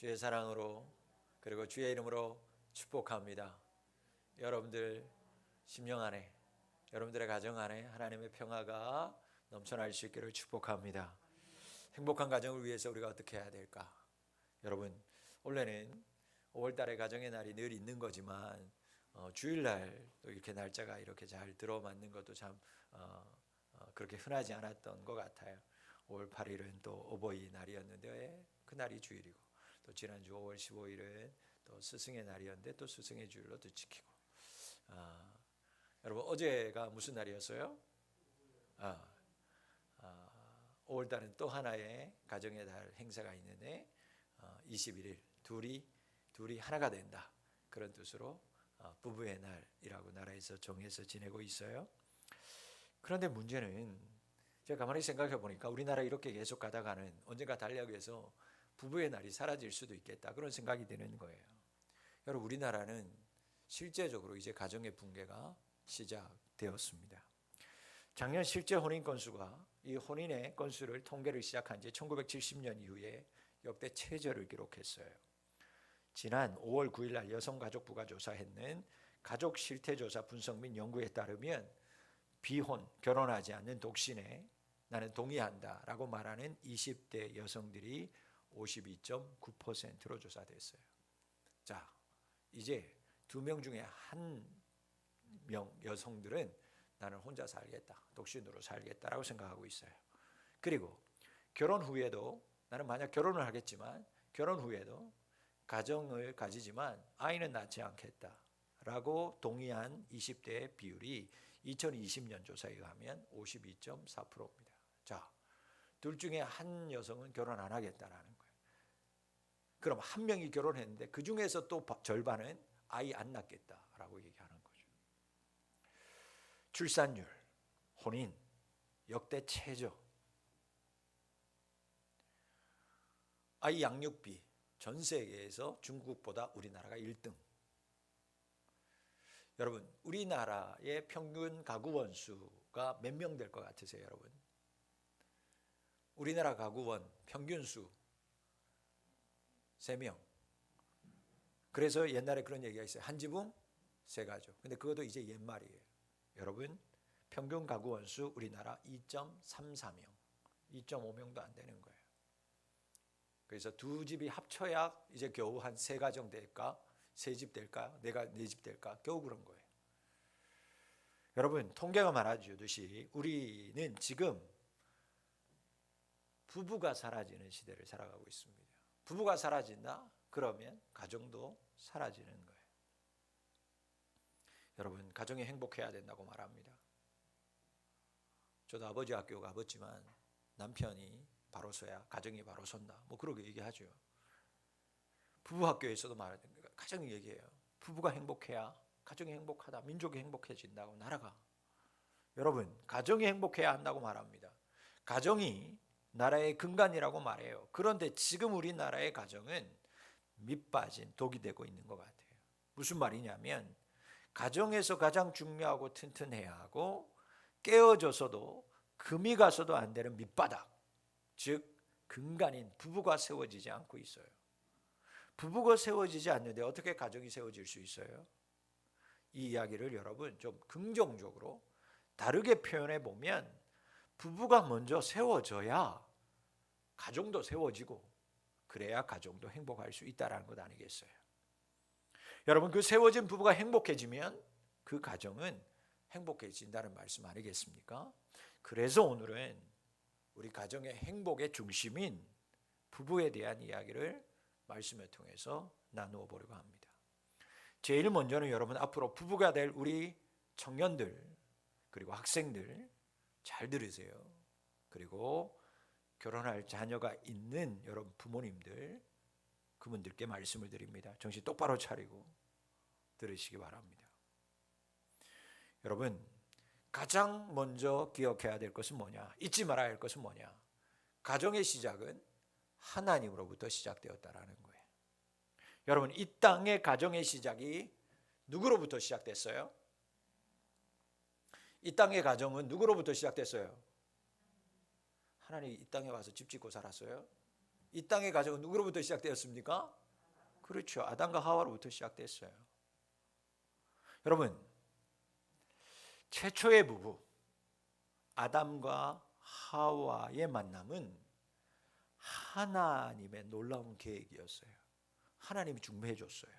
주의 사랑으로 그리고 주의 이름으로 축복합니다. 여러분들 심령 안에, 여러분들의 가정 안에 하나님의 평화가 넘쳐날 수 있기를 축복합니다. 행복한 가정을 위해서 우리가 어떻게 해야 될까? 여러분, 원래는 5월달에 가정의 날이 늘 있는 거지만 주일날 또 이렇게 날짜가 이렇게 잘 들어맞는 것도 참 그렇게 흔하지 않았던 것 같아요. 5월 8일은 또 어버이날이었는데 그날이 주일이고, 또 지난주 5월 15일은 또 스승의 날이었는데 또 스승의 주일로 또 지키고. 여러분, 어제가 무슨 날이었어요? 5월달은 또 하나의 가정의 달 행사가 있는데 21일 둘이 하나가 된다, 그런 뜻으로 부부의 날이라고 나라에서 정해서 지내고 있어요. 그런데 문제는 제가 가만히 생각해 보니까 우리나라 이렇게 계속 가다가는 언젠가 달력에서 부부의 날이 사라질 수도 있겠다, 그런 생각이 드는 거예요. 여러분, 우리나라는 실제적으로 이제 가정의 붕괴가 시작되었습니다. 작년 실제 혼인 건수가, 이 혼인의 건수를 통계를 시작한 지 1970년 이후에 역대 최저를 기록했어요. 지난 5월 9일 날 여성가족부가 조사했는 가족 실태조사 분석 및 연구에 따르면 비혼, 결혼하지 않는 독신에 나는 동의한다 라고 말하는 20대 여성들이 52.9%로 조사됐어요. 자, 이제 2명 중에 1명 여성들은 나는 혼자 살겠다, 독신으로 살겠다라고 생각하고 있어요. 그리고 결혼 후에도, 나는 만약 결혼을 하겠지만 결혼 후에도 가정을 가지지만 아이는 낳지 않겠다라고 동의한 20대의 비율이 2020년 조사에 의하면 52.4%입니다. 자, 둘 중에 한 여성은 결혼 안 하겠다라는 거예요. 그럼 한 명이 결혼했는데 그 중에서 또 절반은 아이 안 낳겠다라고 얘기하는 거죠. 출산율, 혼인, 역대 최저. 아이 양육비, 전 세계에서 중국보다 우리나라가 1등. 여러분, 우리나라의 평균 가구원 수가 몇 명 될 것 같으세요, 여러분? 우리나라 가구원 평균 수 3명. 그래서 옛날에 그런 얘기가 있어요. 한 지붕 세 가족. 근데 그것도 이제 옛말이에요. 여러분, 평균 가구원 수 우리나라 2.34명, 2.5명도 안 되는 거예요. 그래서 두 집이 합쳐야 이제 겨우 한 3가정 될까? 3집 될까? 내가 4집 될까? 겨우 그런 거예요. 여러분, 통계가 말해주듯이 우리는 지금 부부가 사라지는 시대를 살아가고 있습니다. 부부가 사라진다? 그러면 가정도 사라지는 거예요. 여러분, 가정이 행복해야 된다고 말합니다. 저도 아버지 학교 가봤지만 남편이 바로 서야 가정이 바로 선다, 뭐 그렇게 얘기하죠. 부부 학교에서도 말하는 가정 얘기해요. 부부가 행복해야 가정이 행복하다, 민족이 행복해진다고, 나라가. 여러분, 가정이 행복해야 한다고 말합니다. 가정이 나라의 근간이라고 말해요. 그런데 지금 우리나라의 가정은 밑빠진 독이 되고 있는 것 같아요. 무슨 말이냐면 가정에서 가장 중요하고 튼튼해야 하고 깨어져서도 금이 가서도 안 되는 밑바닥, 즉 근간인 부부가 세워지지 않고 있어요. 부부가 세워지지 않는데 어떻게 가정이 세워질 수 있어요? 이 이야기를 여러분 좀 긍정적으로 다르게 표현해 보면, 부부가 먼저 세워져야 가정도 세워지고, 그래야 가정도 행복할 수 있다는 것 아니겠어요? 여러분, 그 세워진 부부가 행복해지면 그 가정은 행복해진다는 말씀 아니겠습니까? 그래서 오늘은 우리 가정의 행복의 중심인 부부에 대한 이야기를 말씀을 통해서 나누어 보려고 합니다. 제일 먼저는 여러분, 앞으로 부부가 될 우리 청년들 그리고 학생들 잘 들으세요. 그리고 결혼할 자녀가 있는 여러분 부모님들, 그분들께 말씀을 드립니다. 정신 똑바로 차리고 들으시기 바랍니다. 여러분, 가장 먼저 기억해야 될 것은 뭐냐? 잊지 말아야 할 것은 뭐냐? 가정의 시작은 하나님으로부터 시작되었다라는 거예요. 여러분, 이 땅의 가정의 시작이 누구로부터 시작됐어요? 이 땅의 가정은 누구로부터 시작됐어요? 하나님이 이 땅에 와서 집 짓고 살았어요? 이 땅의 가정은 누구로부터 시작되었습니까? 그렇죠. 아담과 하와로부터 시작됐어요. 여러분, 최초의 부부 아담과 하와의 만남은 하나님의 놀라운 계획이었어요. 하나님이 중매해 줬어요.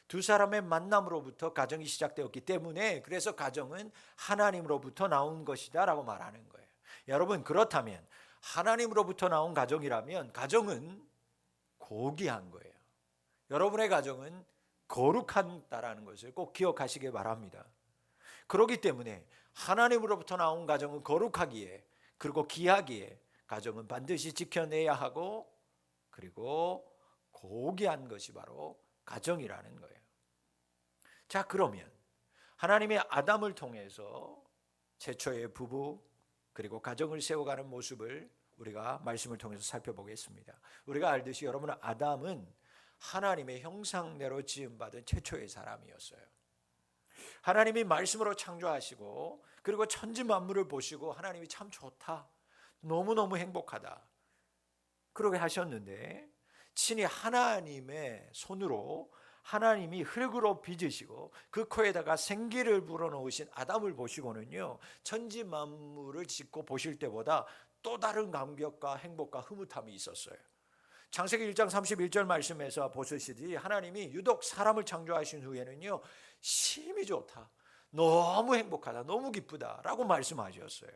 두 사람의 만남으로부터 가정이 시작되었기 때문에 그래서 가정은 하나님으로부터 나온 것이다 라고 말하는 거예요. 여러분, 그렇다면 하나님으로부터 나온 가정이라면 가정은 고귀한 거예요. 여러분의 가정은 거룩하다라는 것을 꼭 기억하시길 바랍니다. 그렇기 때문에 하나님으로부터 나온 가정은 거룩하기에 그리고 귀하기에 가정은 반드시 지켜내야 하고 그리고 고귀한 것이 바로 가정이라는 거예요. 자, 그러면 하나님의 아담을 통해서 최초의 부부 그리고 가정을 세워가는 모습을 우리가 말씀을 통해서 살펴보겠습니다. 우리가 알듯이 여러분, 아담은 하나님의 형상대로 지음받은 최초의 사람이었어요. 하나님이 말씀으로 창조하시고 그리고 천지 만물을 보시고 하나님이 참 좋다, 너무너무 행복하다 그러게 하셨는데 친히 하나님의 손으로 하나님이 흙으로 빚으시고 그 코에다가 생기를 불어넣으신 아담을 보시고는요, 천지 만물을 짓고 보실 때보다 또 다른 감격과 행복과 흐뭇함이 있었어요. 창세기 1장 31절 말씀에서 보시듯이 하나님이 유독 사람을 창조하신 후에는요, 심히 좋다, 너무 행복하다, 너무 기쁘다 라고 말씀하셨어요.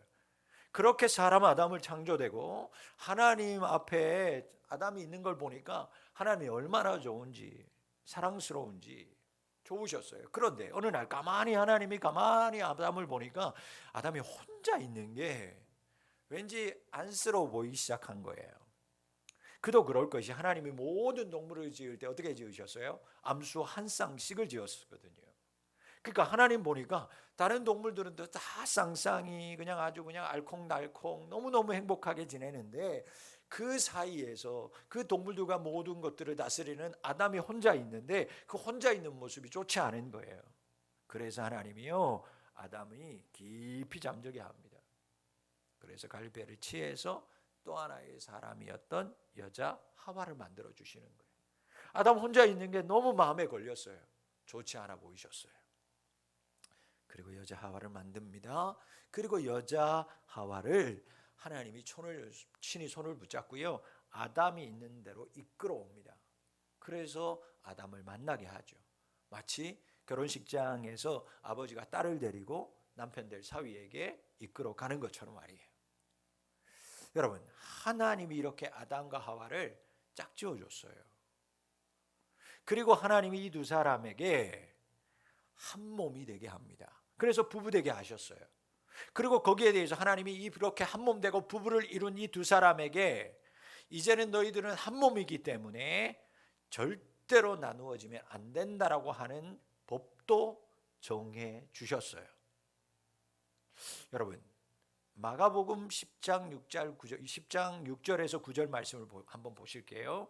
그렇게 사람 아담을 창조되고 하나님 앞에 아담이 있는 걸 보니까 하나님이 얼마나 좋은지 사랑스러운지 좋으셨어요. 그런데 어느 날 하나님이 가만히 아담을 보니까 아담이 혼자 있는 게 왠지 안쓰러워 보이기 시작한 거예요. 그도 그럴 것이 하나님이 모든 동물을 지을 때 어떻게 지으셨어요? 암수 한 쌍씩을 지었거든요. 그러니까 하나님 보니까 다른 동물들은 다 쌍쌍이 그냥 아주 그냥 알콩달콩 너무너무 행복하게 지내는데 그 사이에서 그 동물들과 모든 것들을 다스리는 아담이 혼자 있는데 그 혼자 있는 모습이 좋지 않은 거예요. 그래서 하나님이요, 아담이 깊이 잠들게 합니다. 그래서 갈배를 취해서 또 하나의 사람이었던 여자 하와를 만들어 주시는 거예요. 아담 혼자 있는 게 너무 마음에 걸렸어요. 좋지 않아 보이셨어요. 그리고 여자 하와를 만듭니다. 그리고 여자 하와를 하나님이 친히 손을 붙잡고요, 아담이 있는 대로 이끌어옵니다. 그래서 아담을 만나게 하죠. 마치 결혼식장에서 아버지가 딸을 데리고 남편 될 사위에게 이끌어가는 것처럼 말이에요. 여러분, 하나님이 이렇게 아담과 하와를 짝지어 줬어요. 그리고 하나님이 이 두 사람에게 한 몸이 되게 합니다. 그래서 부부 되게 하셨어요. 그리고 거기에 대해서 하나님이 이렇게 한 몸 되고 부부를 이룬 이 두 사람에게 이제는 너희들은 한 몸이기 때문에 절대로 나누어지면 안 된다라고 하는 법도 정해 주셨어요. 여러분, 마가복음 10장 6절에서 9절 말씀을 한번 보실게요.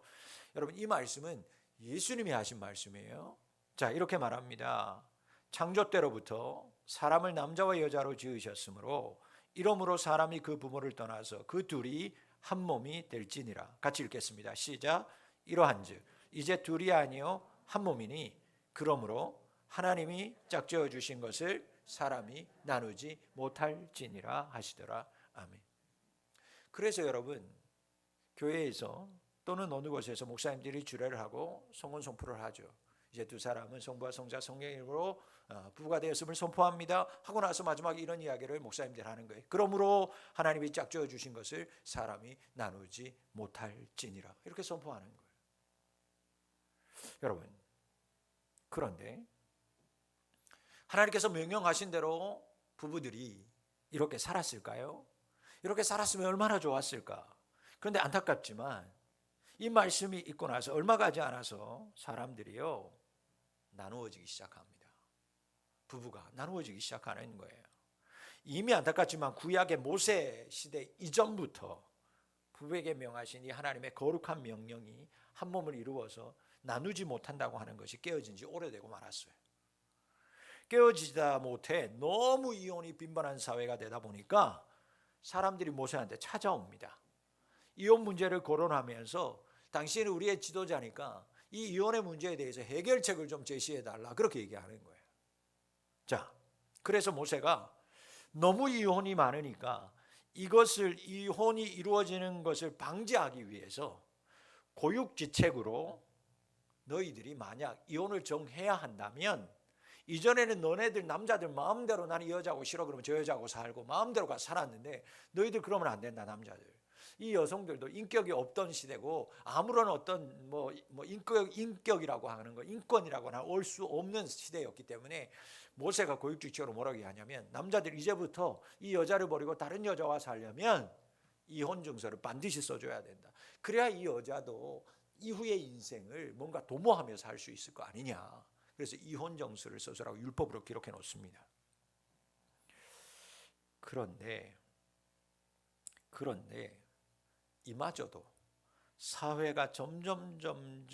여러분, 이 말씀은 예수님이 하신 말씀이에요. 자, 이렇게 말합니다. 창조 때로부터 사람을 남자와 여자로 지으셨으므로 이러므로 사람이 그 부모를 떠나서 그 둘이 한 몸이 될지니라. 같이 읽겠습니다. 시작. 이러한즉 이제 둘이 아니요 한 몸이니 그러므로 하나님이 짝지어 주신 것을 사람이 나누지 못할지니라 하시더라. 아멘. 그래서 여러분, 교회에서 또는 어느 곳에서 목사님들이 주례를 하고 성혼 선포를 하죠. 이제 두 사람은 성부와 성자 성령의 이름으로 부부가 되었음을 선포합니다 하고 나서 마지막에 이런 이야기를 목사님들이 하는 거예요. 그러므로 하나님이 짝지어 주신 것을 사람이 나누지 못할지니라, 이렇게 선포하는 거예요. 여러분, 그런데 하나님께서 명령하신 대로 부부들이 이렇게 살았을까요? 이렇게 살았으면 얼마나 좋았을까? 그런데 안타깝지만 이 말씀이 있고 나서 얼마 가지 않아서 사람들이요, 나누어지기 시작합니다. 부부가 나누어지기 시작하는 거예요. 이미 안타깝지만 구약의 모세 시대 이전부터 부부에게 명하신 이 하나님의 거룩한 명령이 한 몸을 이루어서 나누지 못한다고 하는 것이 깨어진 지 오래되고 말았어요. 깨어지다 못해 너무 이혼이 빈번한 사회가 되다 보니까 사람들이 모세한테 찾아옵니다. 이혼 문제를 거론하면서 당신은 우리의 지도자니까 이 이혼의 문제에 대해서 해결책을 좀 제시해달라, 그렇게 얘기하는 거예요. 자, 그래서 모세가 너무 이혼이 많으니까 이혼이 이루어지는 것을 방지하기 위해서 고육지책으로 너희들이 만약 이혼을 정해야 한다면, 이전에는 너네들 남자들 마음대로 나는 이 여자하고 싫어 그러면 저 여자하고 살고 마음대로 가서 살았는데 너희들 그러면 안 된다. 남자들, 이 여성들도 인격이 없던 시대고 아무런 어떤 인격이라고 하는 거, 인권이라고 하나 올 수 없는 시대였기 때문에 모세가 고육지책으로 뭐라고 얘기하냐면, 남자들 이제부터 이 여자를 버리고 다른 여자와 살려면 이혼 증서를 반드시 써줘야 된다. 그래야 이 여자도 이후의 인생을 뭔가 도모하며 살 수 있을 거 아니냐. 그래서 이혼 정서를 써서라고 율법으로 기록해 놓습니다. 그런데 이마저도 사회가 점점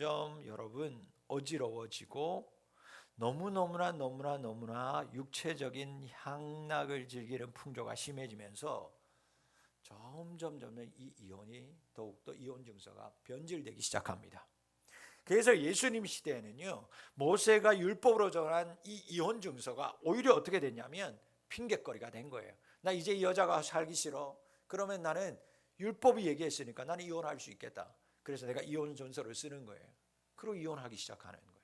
여러분 어지러워지고 너무나 육체적인 향락을 즐기는 풍조가 심해지면서 점점 이 이혼이 더욱더 이혼 증서가 변질되기 시작합니다. 그래서 예수님 시대에는요, 모세가 율법으로 정한 이 이혼 증서가 오히려 어떻게 됐냐면 핑계거리가 된 거예요. 나 이제 이 여자가 살기 싫어. 그러면 나는 율법이 얘기했으니까 나는 이혼할 수 있겠다. 그래서 내가 이혼 증서를 쓰는 거예요. 그리고 이혼하기 시작하는 거예요.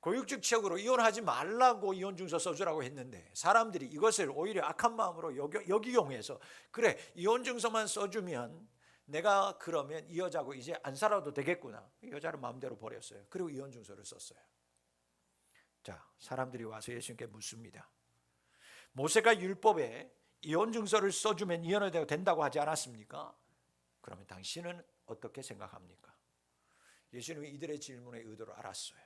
고육지책으로 이혼하지 말라고 이혼 증서 써주라고 했는데 사람들이 이것을 오히려 악한 마음으로 여기용해서, 그래 이혼 증서만 써주면 내가 그러면 이 여자하고 이제 안 살아도 되겠구나. 이 여자를 마음대로 버렸어요. 그리고 이혼 증서를 썼어요. 자, 사람들이 와서 예수님께 묻습니다. 모세가 율법에 이혼 증서를 써주면 이혼이 된다고 하지 않았습니까? 그러면 당신은 어떻게 생각합니까? 예수님이 이들의 질문의 의도를 알았어요.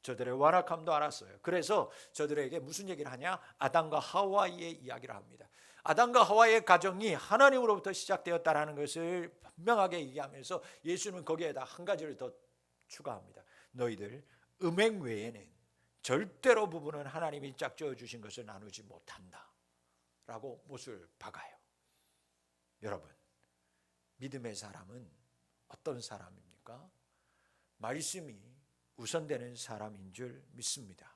저들의 완악함도 알았어요. 그래서 저들에게 무슨 얘기를 하냐? 아담과 하와의 이야기를 합니다. 아담과 하와의 가정이 하나님으로부터 시작되었다는 것을 분명하게 얘기하면서 예수님은 거기에다 한 가지를 더 추가합니다. 너희들 음행 외에는 절대로 부부는 하나님이 짝지어 주신 것을 나누지 못한다 라고 못을 박아요. 여러분, 믿음의 사람은 어떤 사람입니까? 말씀이 우선되는 사람인 줄 믿습니다.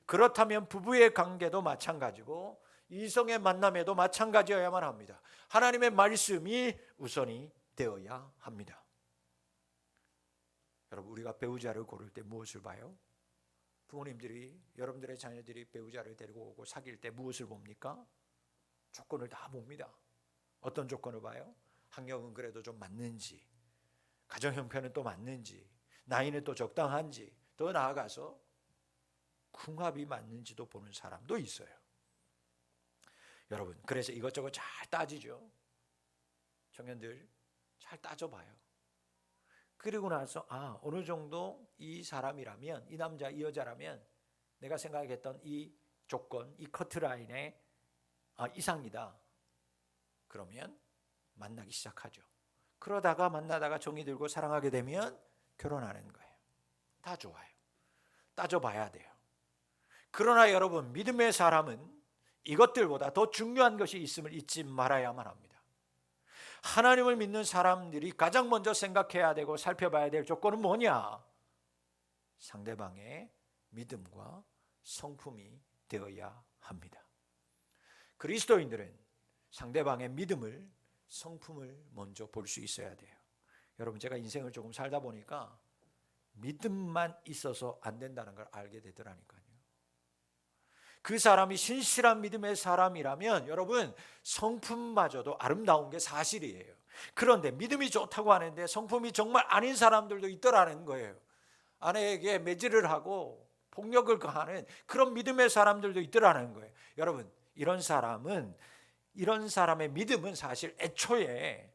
그렇다면 부부의 관계도 마찬가지고 이성의 만남에도 마찬가지여야만 합니다. 하나님의 말씀이 우선이 되어야 합니다. 여러분, 우리가 배우자를 고를 때 무엇을 봐요? 부모님들이, 여러분들의 자녀들이 배우자를 데리고 오고 사귈 때 무엇을 봅니까? 조건을 다 봅니다. 어떤 조건을 봐요? 학력은 그래도 좀 맞는지, 가정 형편은 또 맞는지, 나이는 또 적당한지, 더 나아가서 궁합이 맞는지도 보는 사람도 있어요. 여러분, 그래서 이것저것 잘 따지죠. 청년들 잘 따져봐요. 그리고 나서 어느 정도 이 사람이라면, 이 남자 이 여자라면 내가 생각했던 이 조건, 이 커트라인의 이상이다. 그러면 만나기 시작하죠. 그러다가 만나다가 정이 들고 사랑하게 되면 결혼하는 거예요. 다 좋아요. 따져봐야 돼요. 그러나 여러분, 믿음의 사람은 이것들보다 더 중요한 것이 있음을 잊지 말아야만 합니다. 하나님을 믿는 사람들이 가장 먼저 생각해야 되고 살펴봐야 될 조건은 뭐냐? 상대방의 믿음과 성품이 되어야 합니다. 그리스도인들은 상대방의 믿음을, 성품을 먼저 볼 수 있어야 돼요. 여러분, 제가 인생을 조금 살다 보니까 믿음만 있어서 안 된다는 걸 알게 되더라니까요. 그 사람이 신실한 믿음의 사람이라면 여러분, 성품마저도 아름다운 게 사실이에요. 그런데 믿음이 좋다고 하는데 성품이 정말 아닌 사람들도 있더라는 거예요. 아내에게 매질을 하고 폭력을 가하는 그런 믿음의 사람들도 있더라는 거예요. 여러분, 이런 사람의 믿음은 사실 애초에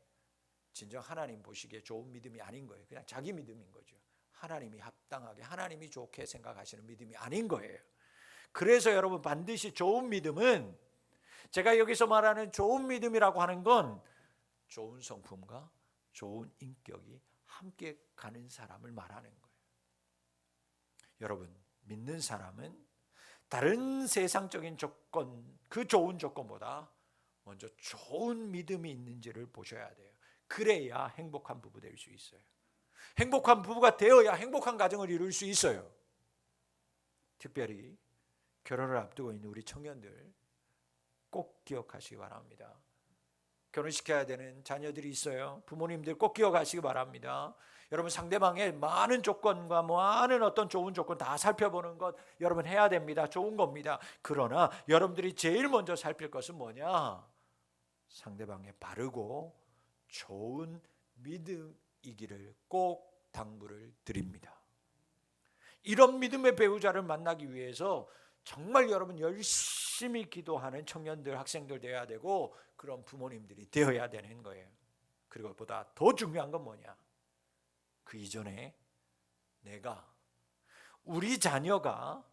진정 하나님 보시기에 좋은 믿음이 아닌 거예요. 그냥 자기 믿음인 거죠. 하나님이 합당하게, 하나님이 좋게 생각하시는 믿음이 아닌 거예요. 그래서 여러분, 반드시 좋은 믿음은, 제가 여기서 말하는 좋은 믿음이라고 하는 건 좋은 성품과 좋은 인격이 함께 가는 사람을 말하는 거예요. 여러분, 믿는 사람은 다른 세상적인 조건, 그 좋은 조건보다 먼저 좋은 믿음이 있는지를 보셔야 돼요. 그래야 행복한 부부 될 수 있어요. 행복한 부부가 되어야 행복한 가정을 이룰 수 있어요. 특별히 결혼을 앞두고 있는 우리 청년들 꼭 기억하시기 바랍니다. 결혼시켜야 되는 자녀들이 있어요. 부모님들 꼭 기억하시기 바랍니다. 여러분, 상대방의 많은 조건과 많은 어떤 좋은 조건 다 살펴보는 것 여러분 해야 됩니다. 좋은 겁니다. 그러나 여러분들이 제일 먼저 살필 것은 뭐냐? 상대방의 바르고 좋은 믿음이기를 꼭 당부를 드립니다. 이런 믿음의 배우자를 만나기 위해서 정말 여러분 열심히 기도하는 청년들, 학생들 되어야 되고 그런 부모님들이 되어야 되는 거예요. 그리고 보다 더 중요한 건 뭐냐? 그 이전에 우리 자녀가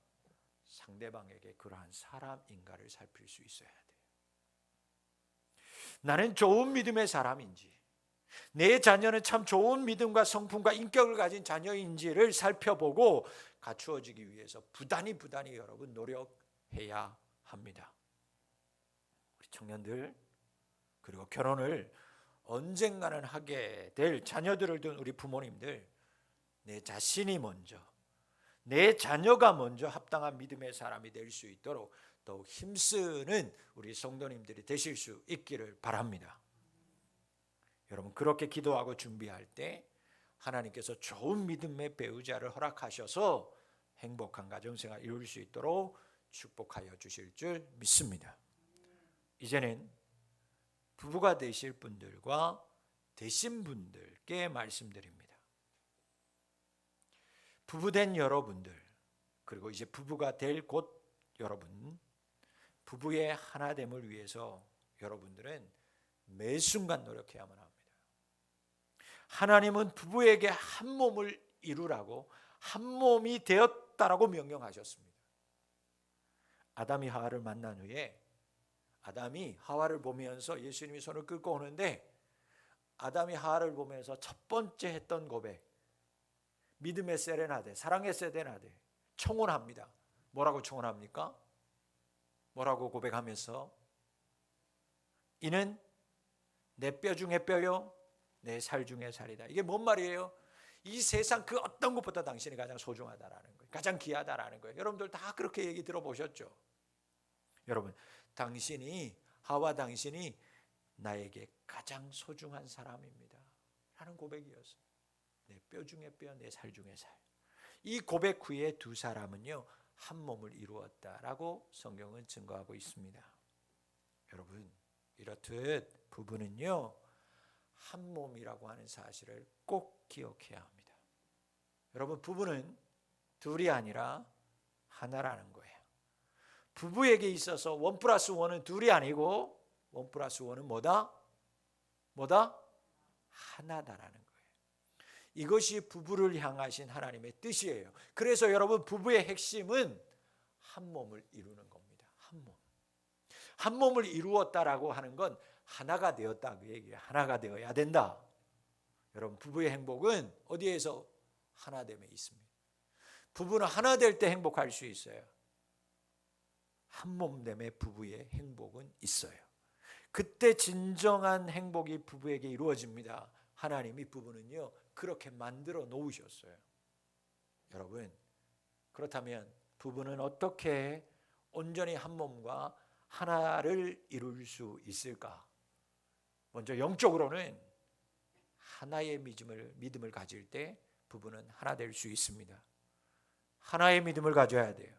상대방에게 그러한 사람인가를 살필 수 있어야 돼요. 나는 좋은 믿음의 사람인지, 내 자녀는 참 좋은 믿음과 성품과 인격을 가진 자녀인지를 살펴보고 갖추어지기 위해서 부단히 여러분 노력해야 합니다. 우리 청년들, 그리고 결혼을 언젠가는 하게 될 자녀들을 둔 우리 부모님들, 내 자신이 먼저, 내 자녀가 먼저 합당한 믿음의 사람이 될 수 있도록 더욱 힘쓰는 우리 성도님들이 되실 수 있기를 바랍니다. 여러분, 그렇게 기도하고 준비할 때 하나님께서 좋은 믿음의 배우자를 허락하셔서 행복한 가정생활 이룰 수 있도록 축복하여 주실 줄 믿습니다. 이제는 부부가 되실 분들과 되신 분들께 말씀드립니다. 부부된 여러분들, 그리고 이제 부부가 될 곧 여러분, 부부의 하나됨을 위해서 여러분들은 매 순간 노력해야만 합니다. 하나님은 부부에게 한 몸을 이루라고, 한 몸이 되었다라고 명령하셨습니다. 아담이 하와를 만난 후에 아담이 하와를 보면서 예수님이 손을 끌고 오는데, 아담이 하와를 보면서 첫 번째 했던 고백, 믿음의 세레나데, 사랑의 세레나데 청혼합니다. 뭐라고 청혼합니까? 뭐라고 고백하면서? 이는 내 뼈 중에 뼈요, 내 살 중에 살이다. 이게 뭔 말이에요? 이 세상 그 어떤 것보다 당신이 가장 소중하다라는 거예요. 가장 귀하다라는 거예요. 여러분들 다 그렇게 얘기 들어보셨죠? 여러분, 하와 당신이 나에게 가장 소중한 사람입니다 라는 고백이었어요. 내 뼈 중에 뼈, 내 살 중에 살. 이 고백 후에 두 사람은요 한 몸을 이루었다라고 성경은 증거하고 있습니다. 여러분, 이렇듯 부부는요 한 몸이라고 하는 사실을 꼭 기억해야 합니다. 여러분, 부부는 둘이 아니라 하나라는 거예요. 부부에게 있어서 1+1은 둘이 아니고 1+1은 뭐다? 하나다라는 거예요. 이것이 부부를 향하신 하나님의 뜻이에요. 그래서 여러분, 부부의 핵심은 한 몸을 이루는 겁니다. 한 몸을 이루었다라고 하는 건 하나가 되었다, 그 얘기예요. 하나가 되어야 된다. 여러분, 부부의 행복은 어디에서 하나됨에 있습니다. 부부는 하나 될 때 행복할 수 있어요. 한 몸됨의 부부의 행복은 있어요. 그때 진정한 행복이 부부에게 이루어집니다. 하나님이 부부는요 그렇게 만들어 놓으셨어요. 여러분, 그렇다면 부부는 어떻게 온전히 한 몸과 하나를 이룰 수 있을까? 먼저 영적으로는 하나의 믿음을 가질 때 부부는 하나 될 수 있습니다. 하나의 믿음을 가져야 돼요.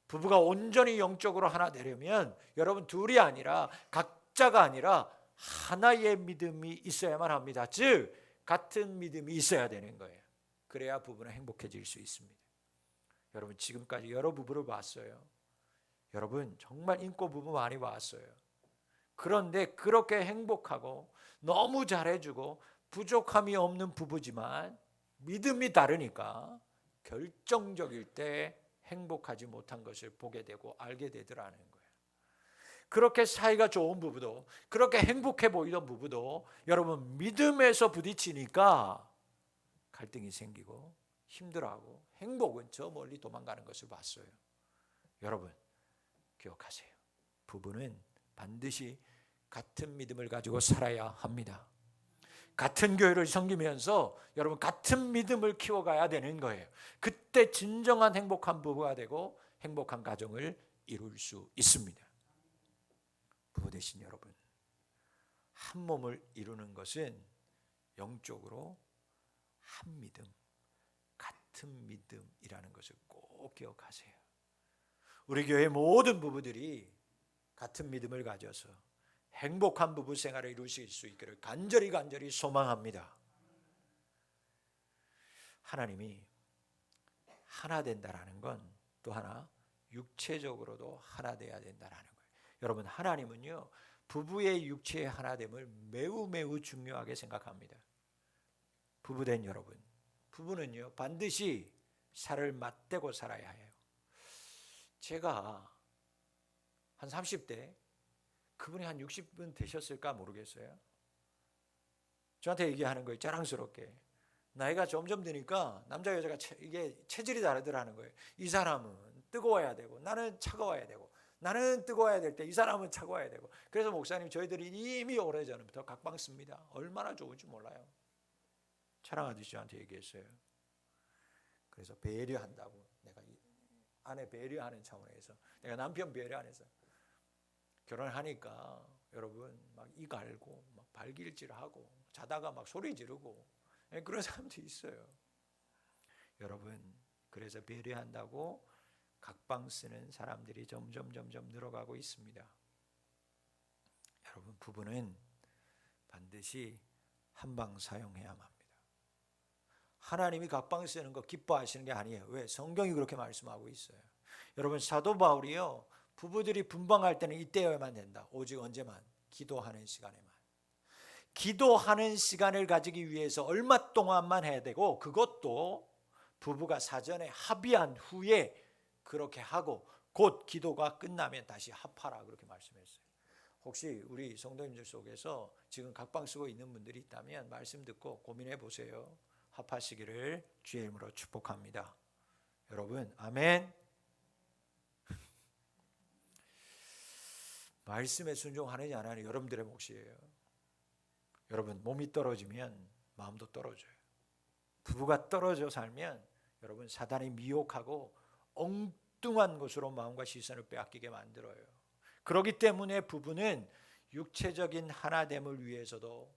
부부가 온전히 영적으로 하나 되려면 여러분, 둘이 아니라, 각자가 아니라 하나의 믿음이 있어야만 합니다. 즉 같은 믿음이 있어야 되는 거예요. 그래야 부부는 행복해질 수 있습니다. 여러분, 지금까지 여러 부부를 봤어요. 여러분, 정말 인고 부부 많이 봤어요. 그런데 그렇게 행복하고 너무 잘해주고 부족함이 없는 부부지만 믿음이 다르니까 결정적일 때 행복하지 못한 것을 보게 되고 알게 되더라는 거예요. 그렇게 사이가 좋은 부부도, 그렇게 행복해 보이던 부부도 여러분, 믿음에서 부딪히니까 갈등이 생기고 힘들어하고 행복은 저 멀리 도망가는 것을 봤어요. 여러분, 기억하세요. 부부는 반드시 같은 믿음을 가지고 살아야 합니다. 같은 교회를 섬기면서 여러분 같은 믿음을 키워가야 되는 거예요. 그때 진정한 행복한 부부가 되고 행복한 가정을 이룰 수 있습니다. 부부 되신 여러분, 한 몸을 이루는 것은 영적으로 한 믿음, 같은 믿음이라는 것을 꼭 기억하세요. 우리 교회 모든 부부들이 같은 믿음을 가져서 행복한 부부 생활을 이루실 수 있기를 간절히 소망합니다. 하나님이 하나 된다라는 건 또 하나 육체적으로도 하나 돼야 된다라는 거예요. 여러분, 하나님은요 부부의 육체의 하나됨을 매우 중요하게 생각합니다. 부부된 여러분, 부부는요 반드시 살을 맞대고 살아야 해요. 제가 한 30대, 그분이 한 60은 되셨을까 모르겠어요. 저한테 얘기하는 거예요. 자랑스럽게. 나이가 점점 드니까 남자 여자가 이게 체질이 다르더라는 거예요. 이 사람은 뜨거워야 되고 나는 차가워야 되고, 나는 뜨거워야 될 때 이 사람은 차가워야 되고. 그래서 목사님, 저희들이 이미 오래전부터 각방 씁니다. 얼마나 좋은지 몰라요. 자랑하듯이 저한테 얘기했어요. 그래서 배려한다고, 내가 아내 배려하는 차원에서, 내가 남편 배려 안 해서 결혼하니까 여러분 막 이 갈고 막 발길질하고 자다가 막 소리 지르고 그런 사람도 있어요. 여러분, 그래서 배려한다고 각방 쓰는 사람들이 점점 늘어가고 있습니다. 여러분, 부부는 반드시 한방 사용해야만 합니다. 하나님이 각방 쓰는 거 기뻐하시는 게 아니에요. 왜? 성경이 그렇게 말씀하고 있어요. 여러분, 사도 바울이요 부부들이 분방할 때는 이때여야만 된다. 오직 언제만? 기도하는 시간에만. 기도하는 시간을 가지기 위해서 얼마 동안만 해야 되고, 그것도 부부가 사전에 합의한 후에 그렇게 하고 곧 기도가 끝나면 다시 합하라, 그렇게 말씀했어요. 혹시 우리 성도님들 속에서 지금 각방 쓰고 있는 분들이 있다면 말씀 듣고 고민해 보세요. 합하시기를 주의 이름으로 축복합니다. 여러분, 아멘. 말씀에 순종하느냐 안 하느냐 여러분들의 몫이에요. 여러분, 몸이 떨어지면 마음도 떨어져요. 부부가 떨어져 살면 여러분 사단이 미혹하고 엉뚱한 것으로 마음과 시선을 빼앗기게 만들어요. 그렇기 때문에 부부는 육체적인 하나됨을 위해서도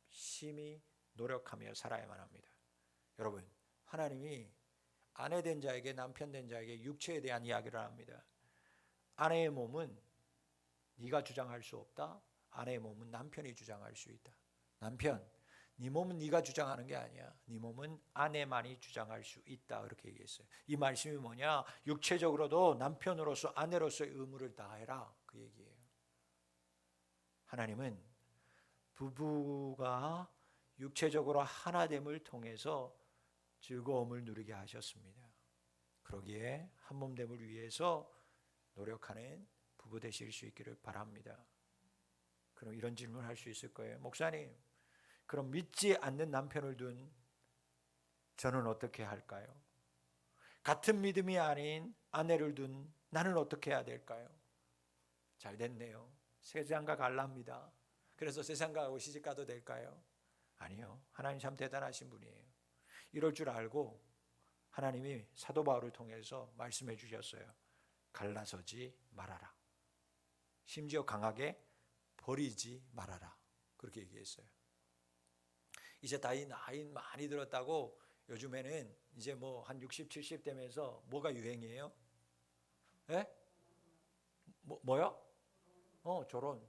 심히 노력하며 살아야만 합니다. 여러분, 하나님이 아내 된 자에게, 남편 된 자에게 육체에 대한 이야기를 합니다. 아내의 몸은 네가 주장할 수 없다. 아내의 몸은 남편이 주장할 수 있다. 남편, 네 몸은 네가 주장하는 게 아니야. 네 몸은 아내만이 주장할 수 있다, 그렇게 얘기했어요. 이 말씀이 뭐냐? 육체적으로도 남편으로서 아내로서의 의무를 다해라, 그 얘기예요. 하나님은 부부가 육체적으로 하나됨을 통해서 즐거움을 누리게 하셨습니다. 그러기에 한몸됨을 위해서 노력하는 부부 되실 수 있기를 바랍니다. 그럼 이런 질문을 할 수 있을 거예요. 목사님, 그럼 믿지 않는 남편을 둔 저는 어떻게 할까요? 같은 믿음이 아닌 아내를 둔 나는 어떻게 해야 될까요? 잘 됐네요. 세상과 갈랍니다. 그래서 세상과 가고 시집 가도 될까요? 아니요. 하나님 참 대단하신 분이에요. 이럴 줄 알고 하나님이 사도 바울을 통해서 말씀해 주셨어요. 갈라서지 말아라. 심지어 강하게 버리지 말아라, 그렇게 얘기했어요. 이제 나이 많이 들었다고 요즘에는 이제 뭐 한 60, 70 되면서 뭐가 유행이에요? 예? 뭐요? 결혼.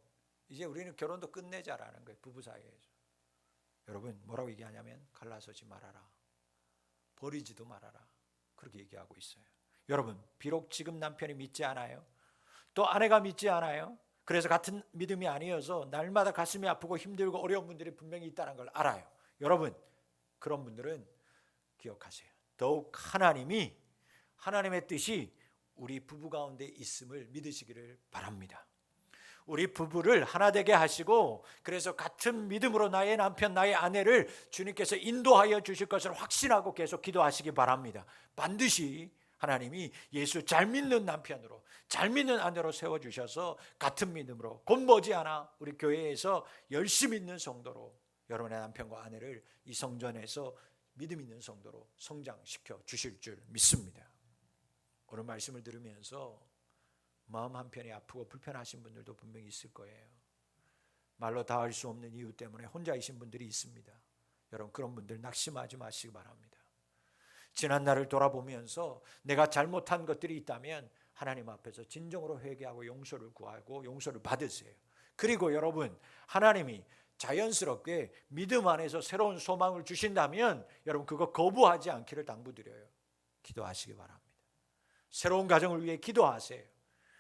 이제 우리는 결혼도 끝내자라는 거예요, 부부 사이에서. 여러분, 뭐라고 얘기하냐면 갈라서지 말아라, 버리지도 말아라, 그렇게 얘기하고 있어요. 여러분, 비록 지금 남편이 믿지 않아요, 또 아내가 믿지 않아요. 그래서 같은 믿음이 아니어서 날마다 가슴이 아프고 힘들고 어려운 분들이 분명히 있다는 걸 알아요. 여러분, 그런 분들은 기억하세요. 더욱 하나님의 뜻이 우리 부부 가운데 있음을 믿으시기를 바랍니다. 우리 부부를 하나 되게 하시고, 그래서 같은 믿음으로 나의 남편, 나의 아내를 주님께서 인도하여 주실 것을 확신하고 계속 기도하시기 바랍니다. 반드시 하나님이 예수 잘 믿는 남편으로, 잘 믿는 아내로 세워주셔서 같은 믿음으로 곧 머지않아 우리 교회에서 열심히 있는 성도로 여러분의 남편과 아내를 이 성전에서 믿음 있는 성도로 성장시켜 주실 줄 믿습니다. 오늘 말씀을 들으면서 마음 한편이 아프고 불편하신 분들도 분명히 있을 거예요. 말로 다 할 수 없는 이유 때문에 혼자이신 분들이 있습니다. 여러분, 그런 분들 낙심하지 마시기 바랍니다. 지난 날을 돌아보면서 내가 잘못한 것들이 있다면 하나님 앞에서 진정으로 회개하고 용서를 구하고 용서를 받으세요. 그리고 여러분, 하나님이 자연스럽게 믿음 안에서 새로운 소망을 주신다면 여러분, 그거 거부하지 않기를 당부드려요. 기도하시기 바랍니다. 새로운 가정을 위해 기도하세요.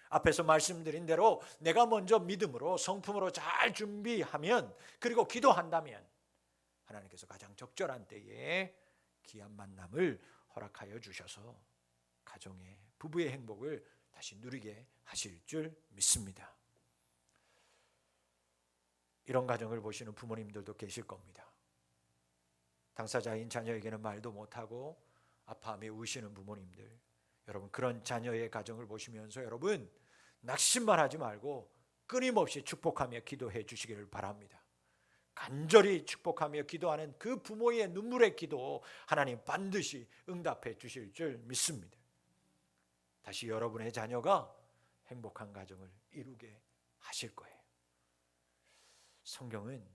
앞에서 말씀드린 대로 내가 먼저 믿음으로 성품으로 잘 준비하면, 그리고 기도한다면 하나님께서 가장 적절한 때에 귀한 만남을 허락하여 주셔서 가정의 부부의 행복을 다시 누리게 하실 줄 믿습니다. 이런 가정을 보시는 부모님들도 계실 겁니다. 당사자인 자녀에게는 말도 못하고 아파하며 우시는 부모님들, 여러분, 그런 자녀의 가정을 보시면서 여러분 낙심만 하지 말고 끊임없이 축복하며 기도해 주시기를 바랍니다. 간절히 축복하며 기도하는 그 부모의 눈물의 기도 하나님 반드시 응답해 주실 줄 믿습니다. 다시 여러분의 자녀가 행복한 가정을 이루게 하실 거예요. 성경은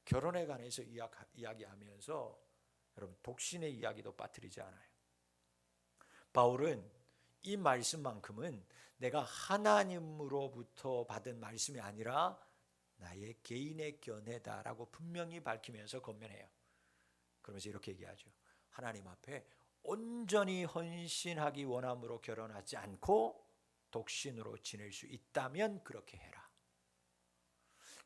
결혼에 관해서 이야기하면서 여러분 독신의 이야기도 빠뜨리지 않아요. 바울은 이 말씀만큼은 내가 하나님으로부터 받은 말씀이 아니라 나의 개인의 견해다라고 분명히 밝히면서 권면해요. 그러면서 이렇게 얘기하죠. 하나님 앞에 온전히 헌신하기 원함으로 결혼하지 않고 독신으로 지낼 수 있다면 그렇게 해라.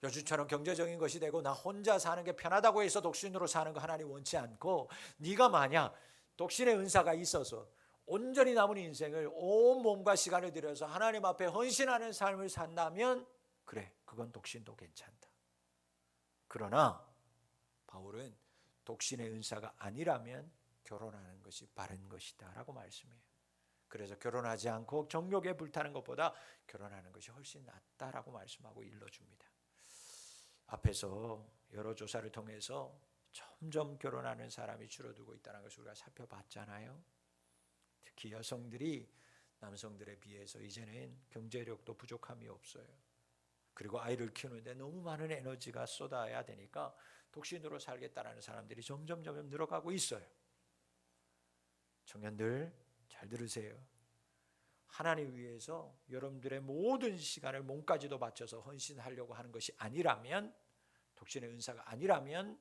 요즘처럼 경제적인 것이 되고 나 혼자 사는 게 편하다고 해서 독신으로 사는 거 하나님 원치 않고, 네가 만약 독신의 은사가 있어서 온전히 남은 인생을 온 몸과 시간을 들여서 하나님 앞에 헌신하는 삶을 산다면 그래, 그건 독신도 괜찮다. 그러나 바울은 독신의 은사가 아니라면 결혼하는 것이 바른 것이다 라고 말씀해요. 그래서 결혼하지 않고 정욕에 불타는 것보다 결혼하는 것이 훨씬 낫다라고 말씀하고 일러줍니다. 앞에서 여러 조사를 통해서 점점 결혼하는 사람이 줄어들고 있다는 것을 우리가 살펴봤잖아요. 특히 여성들이 남성들에 비해서 이제는 경제력도 부족함이 없어요. 그리고 아이를 키우는데 너무 많은 에너지가 쏟아야 되니까 독신으로 살겠다는 사람들이 점점 늘어가고 있어요. 청년들 잘 들으세요. 하나님 위해서 여러분들의 모든 시간을 몸까지도 바쳐서 헌신하려고 하는 것이 아니라면, 독신의 은사가 아니라면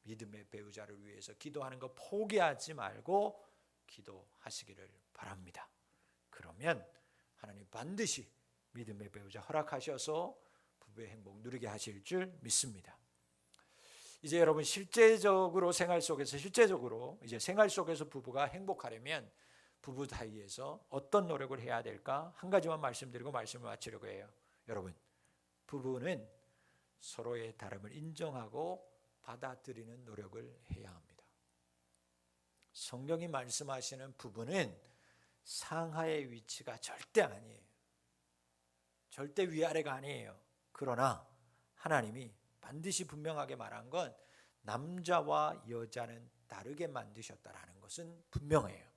믿음의 배우자를 위해서 기도하는 거 포기하지 말고 기도하시기를 바랍니다. 그러면 하나님 반드시 믿음의 배우자 허락하셔서 부부의 행복 누리게 하실 줄 믿습니다. 이제 여러분 실제적으로 생활 속에서 이제 생활 속에서 부부가 행복하려면 부부 사이에서 어떤 노력을 해야 될까? 한 가지만 말씀드리고 말씀을 마치려고 해요. 여러분, 부부는 서로의 다름을 인정하고 받아들이는 노력을 해야 합니다. 성경이 말씀하시는 부부는 상하의 위치가 절대 아니에요. 절대 위아래가 아니에요. 그러나 하나님이 반드시 분명하게 말한 건 남자와 여자는 다르게 만드셨다라는 것은 분명해요.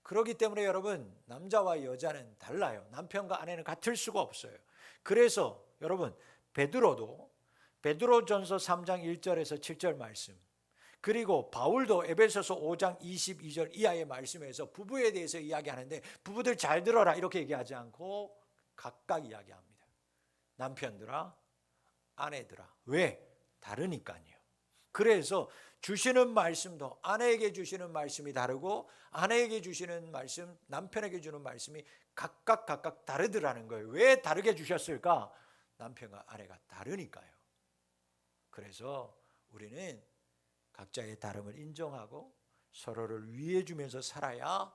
그렇기 때문에 여러분, 남자와 여자는 달라요. 남편과 아내는 같을 수가 없어요. 그래서 여러분, 베드로전서 3장 1절에서 7절 말씀, 그리고 바울도 에베소서 5장 22절 이하의 말씀에서 부부에 대해서 이야기하는데, 부부들 잘 들어라 이렇게 얘기하지 않고 각각 이야기합니다. 남편들아, 아내들아. 왜? 다르니까요. 그래서 주시는 말씀도 아내에게 주시는 말씀이 다르고 아내에게 주시는 말씀, 남편에게 주는 말씀이 각각 다르더라는 거예요. 왜 다르게 주셨을까? 남편과 아내가 다르니까요. 그래서 우리는 각자의 다름을 인정하고 서로를 위해 주면서 살아야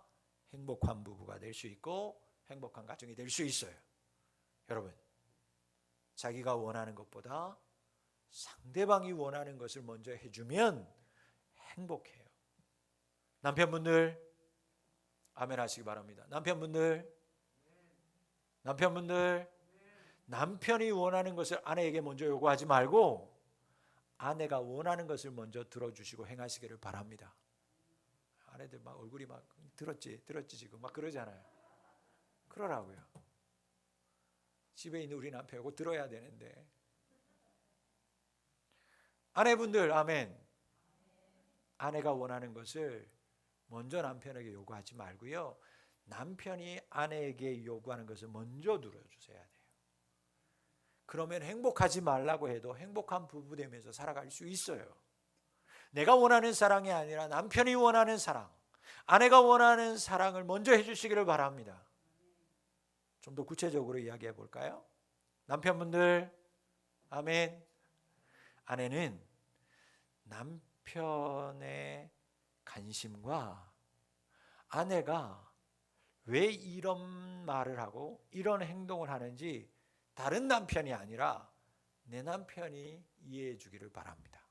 행복한 부부가 될 수 있고 행복한 가정이 될 수 있어요. 여러분, 자기가 원하는 것보다 상대방이 원하는 것을 먼저 해주면 행복해요. 남편분들 아멘 하시기 바랍니다. 남편분들 남편이 원하는 것을 아내에게 먼저 요구하지 말고 아내가 원하는 것을 먼저 들어주시고 행하시기를 바랍니다. 아내들 막 얼굴이 막 들었지 지금 막 그러잖아요. 그러라고요. 집에 있는 우리 남편이 곧 들어야 되는데. 아내분들 아멘. 아내가 원하는 것을 먼저 남편에게 요구하지 말고요, 남편이 아내에게 요구하는 것을 먼저 들어주셔야 돼요. 그러면 행복하지 말라고 해도 행복한 부부 되면서 살아갈 수 있어요. 내가 원하는 사랑이 아니라 남편이 원하는 사랑, 아내가 원하는 사랑을 먼저 해주시기를 바랍니다. 좀 더 구체적으로 이야기해 볼까요? 남편분들 아멘. 아내는 남편의 관심과 아내가 왜 이런 말을 하고 이런 행동을 하는지 다른 남편이 아니라 내 남편이 이해해 주기를 바랍니다.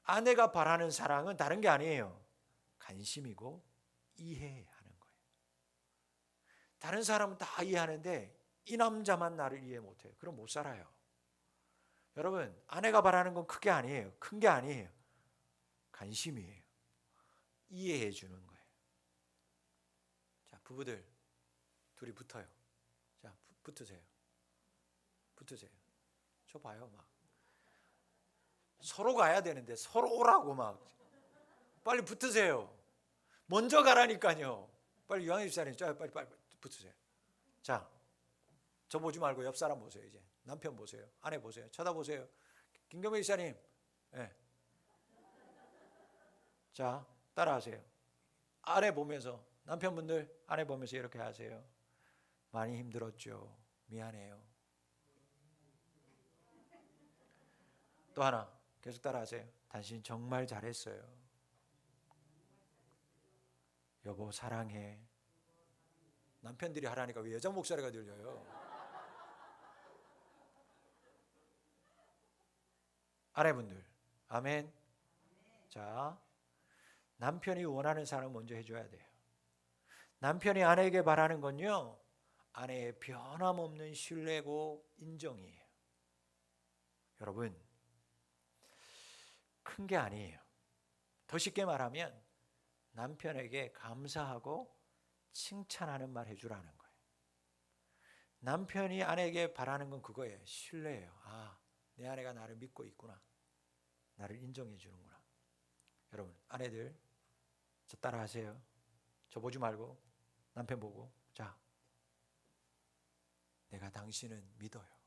아내가 바라는 사랑은 다른 게 아니에요. 관심이고 이해하는 거예요. 다른 사람은 다 이해하는데 이 남자만 나를 이해 못해요. 그럼 못 살아요. 여러분, 아내가 바라는 건 크게 아니에요. 큰 게 아니에요. 관심이에요. 이해해 주는 거예요. 자, 부부들 둘이 붙어요. 자, 붙으세요. 붙으세요. 저 봐요, 막 서로 가야 되는데 서로 오라고 막 빨리 붙으세요. 먼저 가라니까요. 빨리 유한희 집사님, 빨리 붙으세요. 자, 저 보지 말고 옆 사람 보세요. 이제 남편 보세요. 아내 보세요. 쳐다보세요. 김경배 집사님, 네. 자, 따라하세요. 아내 보면서, 남편분들 아내 보면서 이렇게 하세요. 많이 힘들었죠. 미안해요. 또 하나 계속 따라하세요. 당신 정말 잘했어요. 여보 사랑해. 남편들이 하라니까 왜 여자 목소리가 들려요? 아내분들 아멘. 자, 남편이 원하는 사람을 먼저 해줘야 돼요. 남편이 아내에게 바라는 건요, 아내의 변함없는 신뢰고 인정이에요. 여러분, 큰 게 아니에요. 더 쉽게 말하면 남편에게 감사하고 칭찬하는 말 해주라는 거예요. 남편이 아내에게 바라는 건 그거예요. 신뢰예요. 아, 내 아내가 나를 믿고 있구나. 나를 인정해 주는구나. 여러분, 아내들 저 따라하세요. 저 보지 말고 남편 보고, 자, 내가 당신은 믿어요.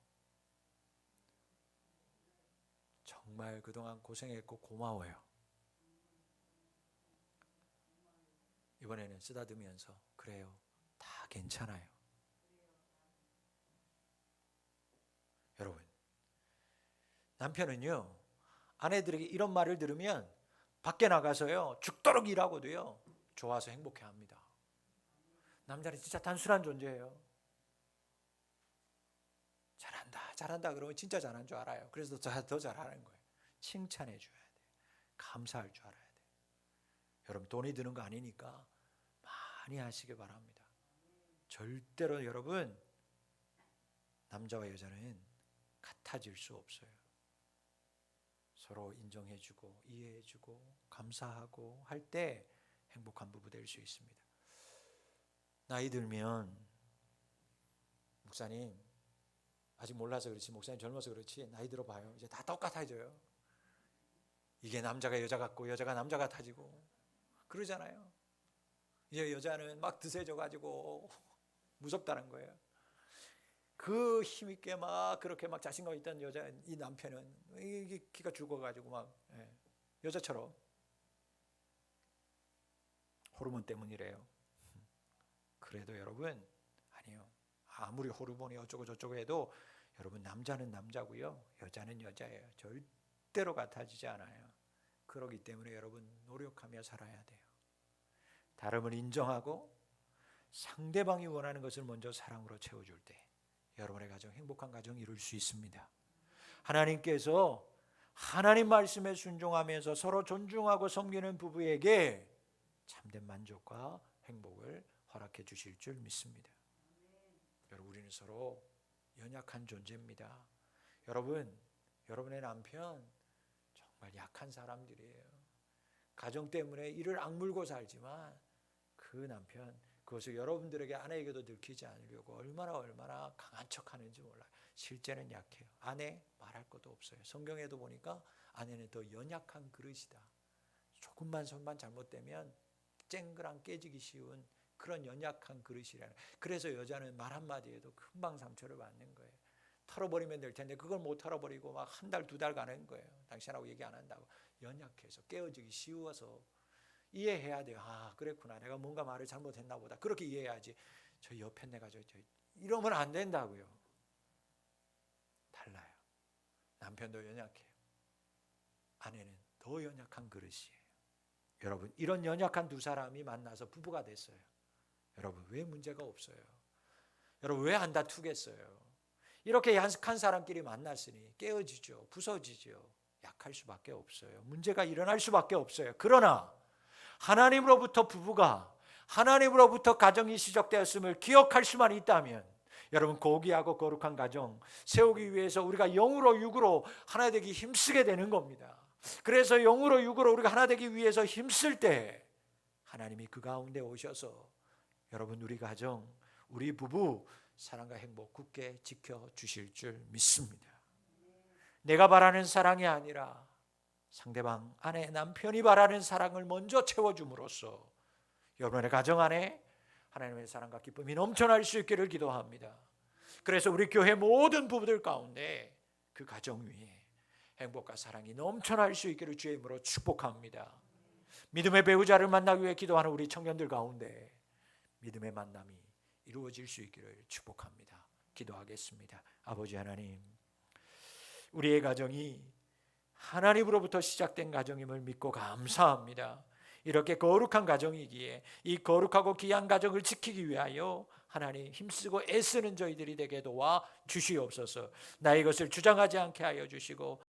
정말 그동안 고생했고 고마워요. 이번에는 쓰다듬으면서 그래요. 다 괜찮아요. 여러분, 남편은요, 아내들에게 이런 말을 들으면 밖에 나가서요, 죽도록 일하고도요, 좋아서 행복해합니다. 남자는 진짜 단순한 존재예요. 잘한다 그러면 진짜 잘한 줄 알아요. 그래서 더 잘하는 거예요. 칭찬해 줘야 돼요. 감사할 줄 알아야 돼요. 여러분, 돈이 드는 거 아니니까 많이 하시기 바랍니다. 절대로 여러분, 남자와 여자는 같아질 수 없어요. 서로 인정해주고 이해해주고 감사하고 할 때 행복한 부부 될 수 있습니다. 나이 들면, 목사님 아직 몰라서 그렇지, 목사님 젊어서 그렇지, 나이 들어봐요. 이제 다 똑같아져요. 이게 남자가 여자 같고 여자가 남자 같아지고 그러잖아요. 이제 여자는 막 드세져가지고 무섭다는 거예요. 그 힘있게 막 그렇게 막 자신감 있던 여자, 이 남편은 이게 키가 죽어가지고 막 여자처럼 호르몬 때문이래요. 그래도 여러분, 아니요. 아무리 호르몬이 어쩌고 저쩌고 해도 여러분, 남자는 남자고요, 여자는 여자예요. 절대로 같아지지 않아요. 그렇기 때문에 여러분, 노력하며 살아야 돼요. 다름을 인정하고 상대방이 원하는 것을 먼저 사랑으로 채워줄 때 여러분의 가정, 행복한 가정 이룰 수 있습니다. 하나님께서 하나님 말씀에 순종하면서 서로 존중하고 섬기는 부부에게 참된 만족과 행복을 허락해 주실 줄 믿습니다. 여러분, 우리는 서로 연약한 존재입니다. 여러분, 여러분의 남편 정말 약한 사람들이에요. 가정 때문에 이를 악물고 살지만 그 남편, 그것을 여러분들에게, 아내에게도 들키지 않으려고 얼마나 강한 척하는지 몰라요. 실제는 약해요. 아내 말할 것도 없어요. 성경에도 보니까 아내는 더 연약한 그릇이다. 조금만 손만 잘못되면 쨍그랑 깨지기 쉬운 그런 연약한 그릇이라는. 그래서 여자는 말 한마디에도 금방 상처를 받는 거예요. 털어버리면 될 텐데 그걸 못 털어버리고 막 한 달, 두 달 가는 거예요. 당신하고 얘기 안 한다고. 연약해서 깨어지기 쉬워서 이해해야 돼요. 아, 그랬구나. 내가 뭔가 말을 잘못했나 보다. 그렇게 이해해야지. 저 옆에 내가 저 이러면 안 된다고요. 달라요. 남편도 연약해요. 아내는 더 연약한 그릇이에요. 여러분, 이런 연약한 두 사람이 만나서 부부가 됐어요. 여러분, 왜 문제가 없어요? 여러분, 왜 안 다투겠어요? 이렇게 약한 사람끼리 만났으니 깨어지죠. 부서지죠. 약할 수밖에 없어요. 문제가 일어날 수밖에 없어요. 그러나 하나님으로부터 부부가, 하나님으로부터 가정이 시작되었음을 기억할 수만 있다면, 여러분, 고귀하고 거룩한 가정 세우기 위해서 우리가 영으로 육으로 하나 되기 힘쓰게 되는 겁니다. 그래서 영으로 육으로 우리가 하나 되기 위해서 힘쓸 때 하나님이 그 가운데 오셔서 여러분, 우리 가정, 우리 부부 사랑과 행복 굳게 지켜주실 줄 믿습니다. 내가 바라는 사랑이 아니라 상대방, 아내, 남편이 바라는 사랑을 먼저 채워줌으로써 여러분의 가정 안에 하나님의 사랑과 기쁨이 넘쳐날 수 있기를 기도합니다. 그래서 우리 교회 모든 부부들 가운데 그 가정 위에 행복과 사랑이 넘쳐날 수 있기를 주의 이름으로 축복합니다. 믿음의 배우자를 만나기 위해 기도하는 우리 청년들 가운데 믿음의 만남이 이루어질 수 있기를 축복합니다. 기도하겠습니다. 아버지 하나님, 우리의 가정이 하나님으로부터 시작된 가정임을 믿고 감사합니다. 이렇게 거룩한 가정이기에 이 거룩하고 귀한 가정을 지키기 위하여 하나님 힘쓰고 애쓰는 저희들이 되게 도와 주시옵소서. 나의 것을 주장하지 않게 하여 주시고